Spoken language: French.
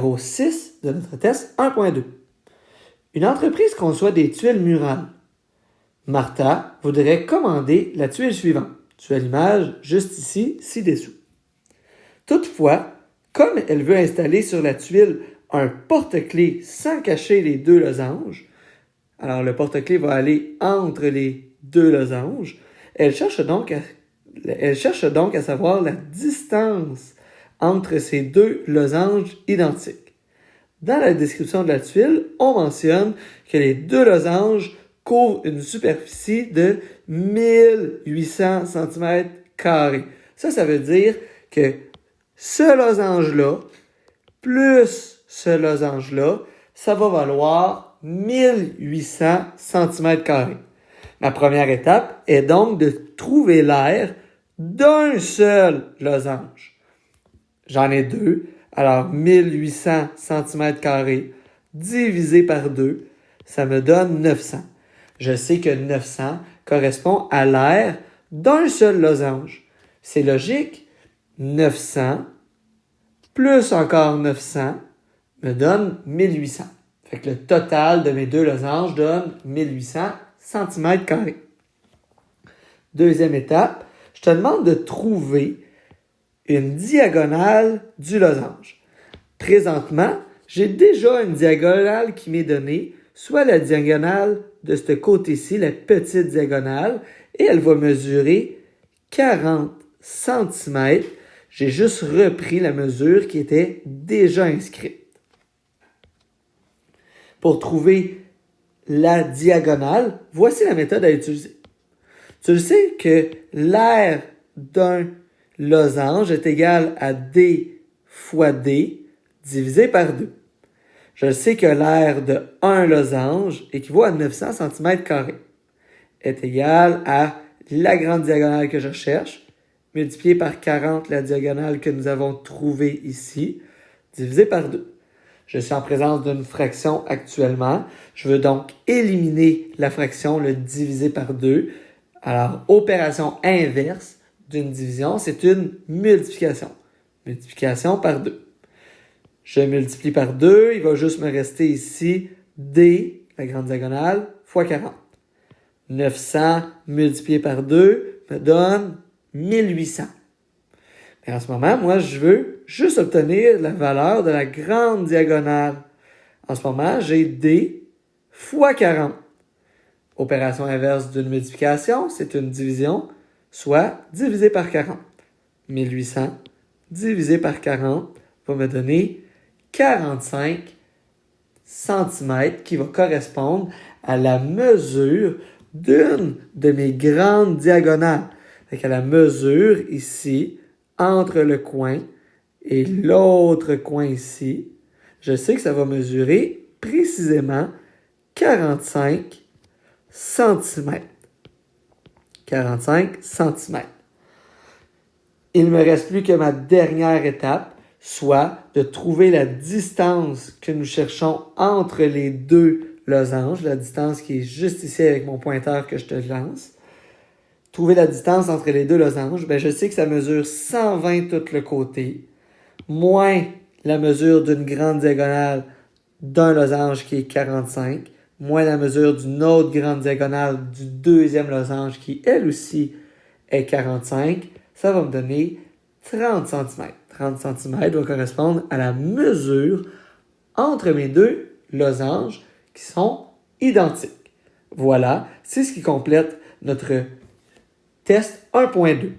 Numéro 6 de notre test 1.2. Une entreprise conçoit des tuiles murales. Martha voudrait commander la tuile suivante. Tu as l'image juste ici, ci-dessous. Toutefois, comme elle veut installer sur la tuile un porte-clés sans cacher les deux losanges, alors le porte-clés va aller entre les deux losanges, elle cherche donc à savoir la distance entre ces deux losanges identiques. Dans la description de la tuile, on mentionne que les deux losanges couvrent une superficie de 1800 cm². Ça veut dire que ce losange-là, plus ce losange-là, ça va valoir 1800 cm². Ma première étape est donc de trouver l'aire d'un seul losange. J'en ai deux, alors 1800 cm² divisé par 2, ça me donne 900. Je sais que 900 correspond à l'aire d'un seul losange. C'est logique, 900 plus encore 900 me donne 1800. Fait que le total de mes deux losanges donne 1800 cm². Deuxième étape, je te demande de trouver une diagonale du losange. Présentement, j'ai déjà une diagonale qui m'est donnée, soit la diagonale de ce côté-ci, la petite diagonale, et elle va mesurer 40 cm. J'ai juste repris la mesure qui était déjà inscrite. Pour trouver la diagonale, voici la méthode à utiliser. Tu le sais que l'aire d'un losange est égal à D fois D divisé par 2. Je sais que l'aire de un losange équivaut à 900 cm² est égal à la grande diagonale que je cherche, multiplié par 40 la diagonale que nous avons trouvée ici, divisé par 2. Je suis en présence d'une fraction actuellement. Je veux donc éliminer la fraction, le diviser par 2. Alors, opération inverse d'une division, c'est une multiplication. Multiplication par 2. Je multiplie par 2, il va juste me rester ici D, la grande diagonale, fois 40. 900 multiplié par 2 me donne 1800. Et en ce moment, moi, je veux juste obtenir la valeur de la grande diagonale. En ce moment, j'ai D fois 40. Opération inverse d'une multiplication, c'est une division, soit divisé par 40. 1800 divisé par 40 va me donner 45 cm qui va correspondre à la mesure d'une de mes grandes diagonales. Fait à la mesure ici, entre le coin et l'autre coin ici, je sais que ça va mesurer précisément 45 cm. 45 cm. Il ne me reste plus que ma dernière étape, soit de trouver la distance que nous cherchons entre les deux losanges, la distance qui est juste ici avec mon pointeur que je te lance. Trouver la distance entre les deux losanges, je sais que ça mesure 120 tout le côté, moins la mesure d'une grande diagonale d'un losange qui est 45, moins la mesure d'une autre grande diagonale du deuxième losange qui, elle aussi, est 45, ça va me donner 30 cm. 30 cm va correspondre à la mesure entre mes deux losanges qui sont identiques. Voilà, c'est ce qui complète notre test 1.2.